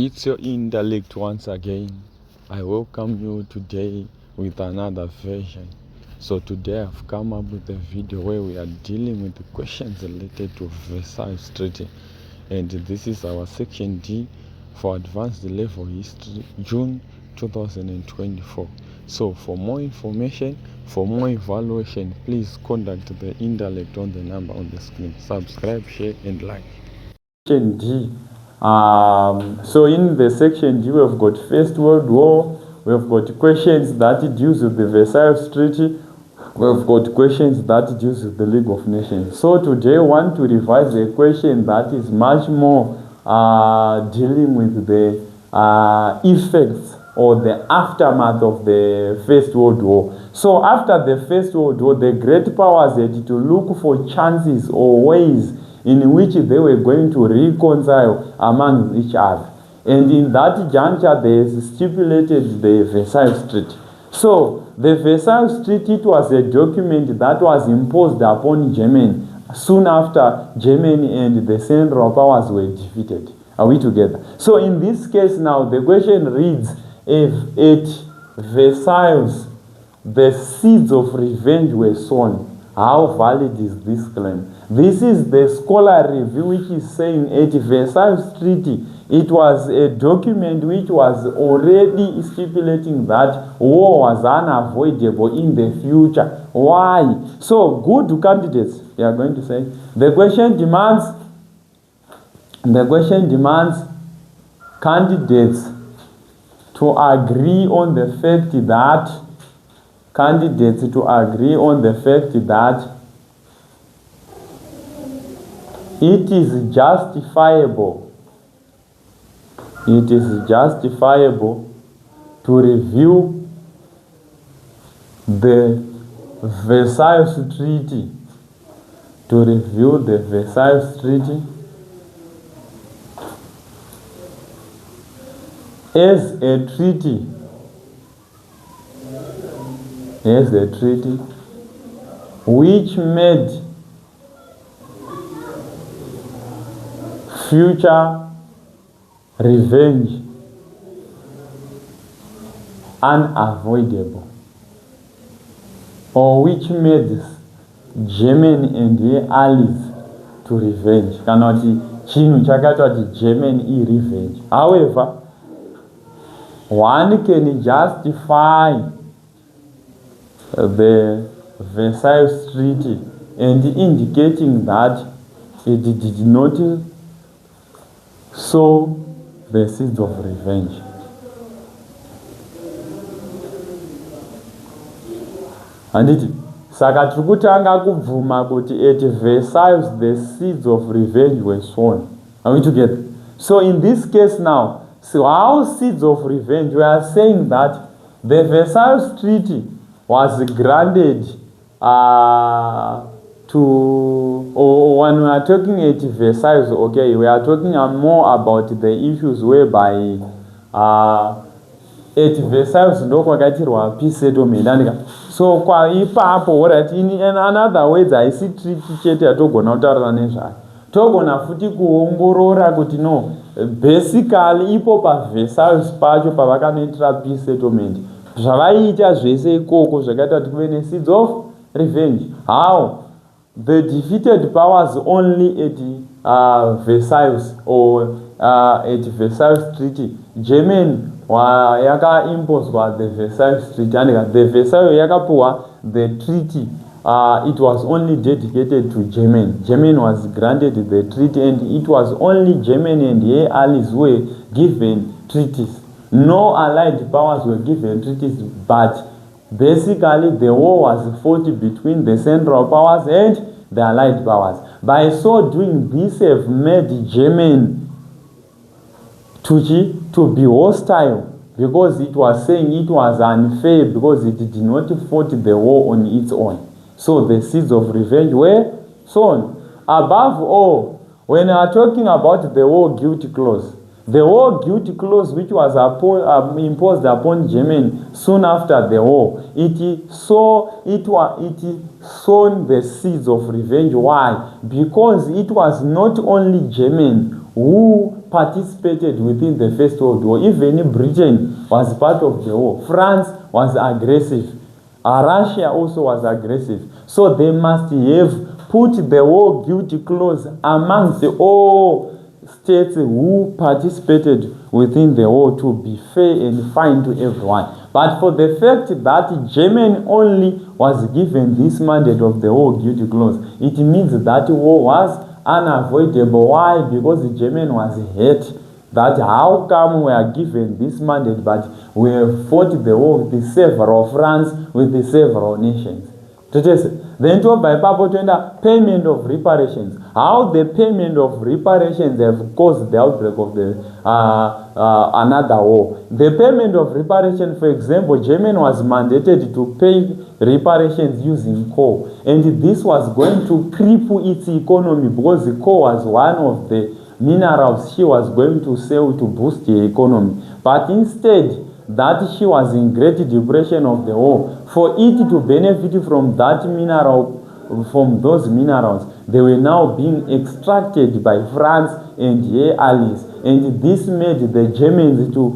It's your intellect once again. I welcome you today with another version. So today I've come up with a video where we are dealing with the questions related to Versailles Treaty, and this is our section D for advanced level history, June 2024. So for more information, for more evaluation, please contact the intellect on the number on the screen. Subscribe, share and like. Section D. So in the section D, we've got First World War, we've got questions that deals with the Versailles Treaty, we've got questions that deals with the League of Nations. So today I want to revise a question that is much more dealing with the effects or the aftermath of the First World War. So after the First World War, the great powers had to look for chances or ways in which they were going to reconcile among each other. And in that juncture, they stipulated the Versailles Treaty. So the Versailles Treaty was a document that was imposed upon Germany soon after Germany and the Central Powers were defeated. Are we together? So in this case now, the question reads, if at Versailles the seeds of revenge were sown, how valid is this claim? This is the scholar review which is saying at Versailles Treaty, it was a document which was already stipulating that war was unavoidable in the future. Why? So good candidates, we are going to say, the question demands candidates to agree on the fact that it is justifiable to review the Versailles Treaty, as a treaty which made future revenge unavoidable, or which made Germany and her allies to revenge. Cannot chinhu chakatwa Germany revenge. However, one can justify the Versailles Treaty and indicating that it did not sow the seeds of revenge. Anditi, saka tikutanga kubvuma kuti at Versailles the seeds of revenge were sown. Are we together? So in this case now, so how seeds of revenge? We are saying that the Versailles Treaty was granted or when we are talking at Versailles, okay, we are talking more about the issues whereby at Versailles ndokwakatirwa peace settlement. So kwa ipapo alright, in another words, I see treaty chete yatogona kutaura nezvayo. Togona futi kuongorora kuti no, basically ipo pa Versailles pacho pavakanoitira peace settlement, zvavaiita zvese ikoko zvakaita kuti kuve seeds of revenge. How? The defeated powers only at Versailles or at Versailles Treaty. Germany yaka-imposed by the Versailles Treaty, and the Versailles yakapuwa the treaty. It was only dedicated to Germany. Germany was granted the treaty, and it was only Germany and her allies were given treaties. No allied powers were given treaties, but basically the war was fought between the Central Powers and the allied powers. By so doing, this have made Germany to be hostile, because it was saying it was unfair because it did not fight the war on its own. So the seeds of revenge were sown. Above all, when we are talking about the war guilty clause, the war guilty clause which was imposed upon Germany soon after the war, it sown the seeds of revenge. Why? Because it was not only Germany who participated within the First World War. Even Britain was part of the war. France was aggressive. Russia also was aggressive. So they must have put the war guilty clause amongst all states who participated within the war to be fair and fine to everyone. But for the fact that Germany only was given this mandate of the war guilty clause, it means that war was unavoidable. Why? Because the German was hurt that how come we are given this mandate but we have fought the war with the several France, with the several nations. Then to by payment of reparations. How the payment of reparations have caused the outbreak of the another war. The payment of reparations, for example, Germany was mandated to pay reparations using coal, and this was going to cripple its economy because the coal was one of the minerals she was going to sell to boost the economy. But instead, that she was in great depression of the war. For it to benefit from that mineral, from those minerals, they were now being extracted by France and her allies. And this made the Germans to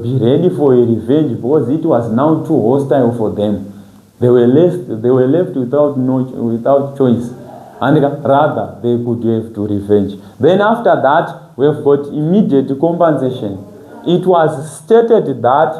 be ready for a revenge because it was now too hostile for them. They were left without choice. And rather, they could have to revenge. Then after that, we've got immediate compensation. It was stated that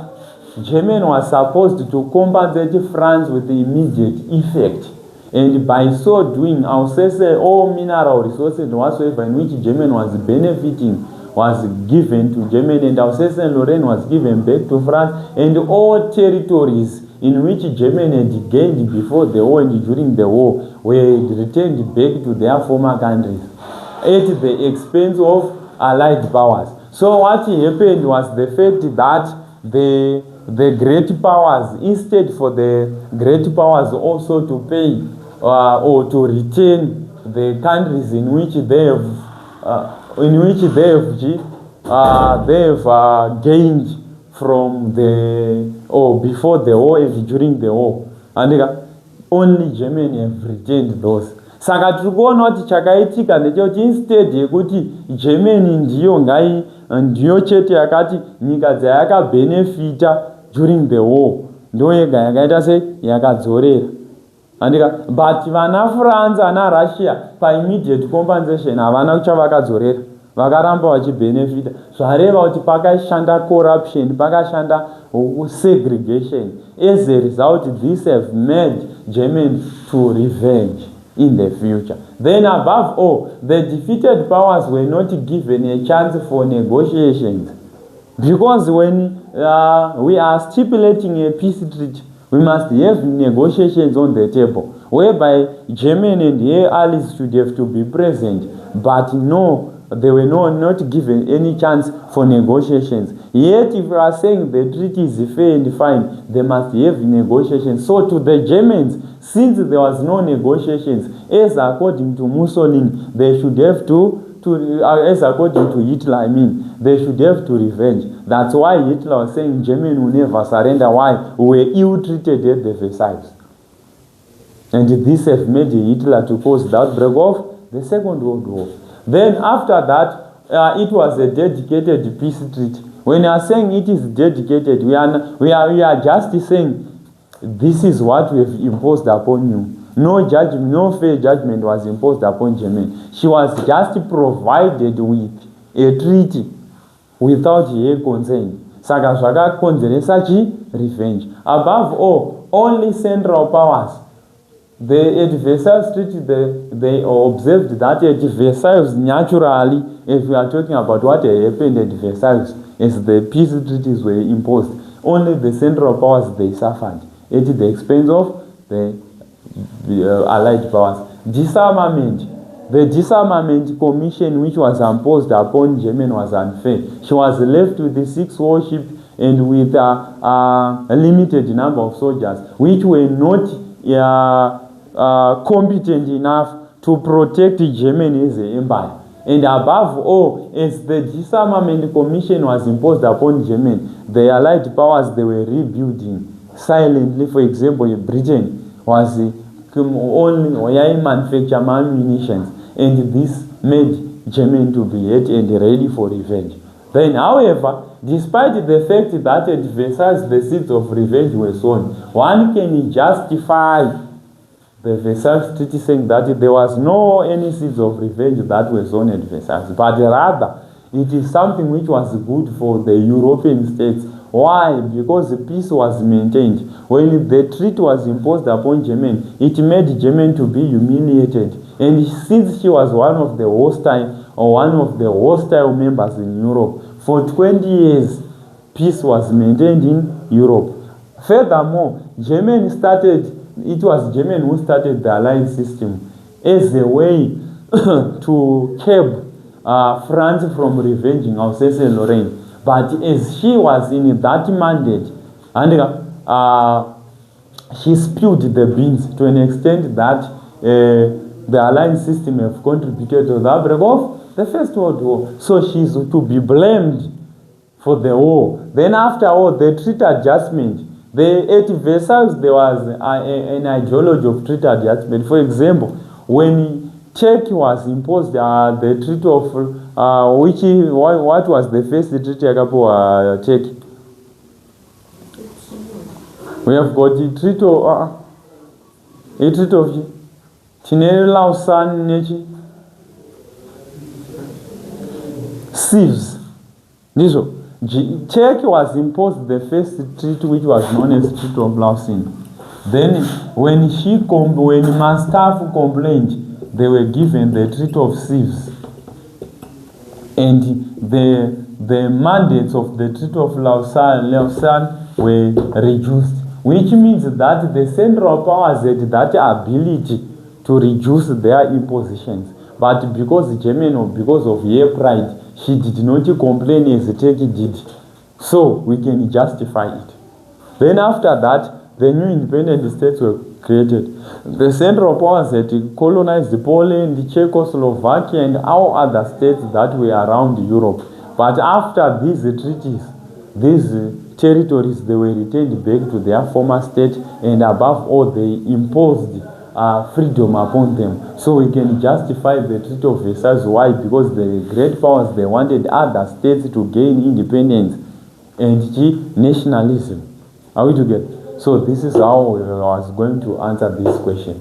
Germany was supposed to compensate France with the immediate effect. And by so doing, all mineral resources whatsoever in which Germany was benefiting was given to Germany, and Alsace-Lorraine was given back to France, and all territories in which Germany had gained before the war and during the war were returned back to their former countries at the expense of Allied powers. So what happened was the fact that the great powers, instead for the great powers also to pay or to retain the countries in which they have gained from the before the war and during the war, and only Germany have retained those. Saka tiri kuona kuti chakaitika ndechekuti instead yekuti Germany ndiyo chete yakati nyika dzayakabenefita during the war ndo yega yakaita se yakadzorera. But vana France ana Russia pa immediate compensation havana kuchavakadzorera, vakaramba vachibenefita, zvareva kuti pakashanda corruption, pakashanda segregation. As a result, this have made Germany to revenge in the future. Then above all, the defeated powers were not given a chance for negotiations, because when we are stipulating a peace treaty, we must have negotiations on the table, whereby Germany and her allies should have to be present. But no, they were not given any chance for negotiations. Yet if we are saying the treaty is fair and fine, they must have negotiations. So to the Germans, since there was no negotiations, as according to Mussolini, they should have as according to Hitler, they should have to revenge. That's why Hitler was saying Germany will never surrender. Why? We were ill-treated at the Versailles. And this has made Hitler to cause the outbreak of the Second World War. Then after that, it was a dedicated peace treaty. When you are saying it is dedicated, we are just saying this is what we have imposed upon you. No fair judgment was imposed upon Germany. She was just provided with a treaty without her consent. Saka zvakakonzeresa revenge. Above all, only central powers. At Versailles Treaty, they observed that at Versailles, naturally, if we are talking about what happened at Versailles, as the peace treaties were imposed, only the central powers, they suffered at the expense of the Allied powers. Disarmament. The disarmament commission which was imposed upon Germany was unfair. She was left with the 6 warships and with a limited number of soldiers, which were not competent enough to protect Germany as an empire. And above all, as the disarmament commission was imposed upon Germany, the Allied powers, they were rebuilding silently. For example, Britain was only manufacture munitions, and this made Germany to be hurt and ready for revenge. Then, however, despite the fact that at Versailles the seeds of revenge were sown, one can justify the Versailles Treaty saying that there was no any seeds of revenge that were sown at Versailles, but rather it is something which was good for the European states. Why? Because the peace was maintained. When the treaty was imposed upon Germany, it made Germany to be humiliated. And since she was one of the hostile members in Europe, for 20 years, peace was maintained in Europe. Furthermore, it was Germany who started the alliance system as a way to curb France from revenging Alsace and Lorraine. But as she was in that mandate, and she spilled the beans to an extent that the alliance system have contributed to the outbreak of the First World War. So she's to be blamed for the war. Then after all, the treaty adjustment, at Versailles there was an ideology of treaty adjustment. For example, when Turkey was imposed the treaty of what was the first treaty agapo Turkey? We have got the treaty of Lausanne nechi Sieves. Turkey was imposed the first treaty, which was known as Treaty of Lausanne. Then when Manstaff complained, they were given the Treaty of Sieves. And the mandates of the Treaty of Lausanne were reduced, which means that the Central Powers had that ability to reduce their impositions. But because Germany, or because of her pride, she did not complain as Turkey did. So we can justify it. Then after that, the new independent states were created. The Central Powers had colonized Poland, Czechoslovakia, and all other states that were around Europe. But after these treaties, these territories, they were returned back to their former state, and above all, they imposed freedom upon them. So we can justify the Treaty of Versailles. Why? Because the great powers, they wanted other states to gain independence and nationalism. Are we together? So this is how I was going to answer this question.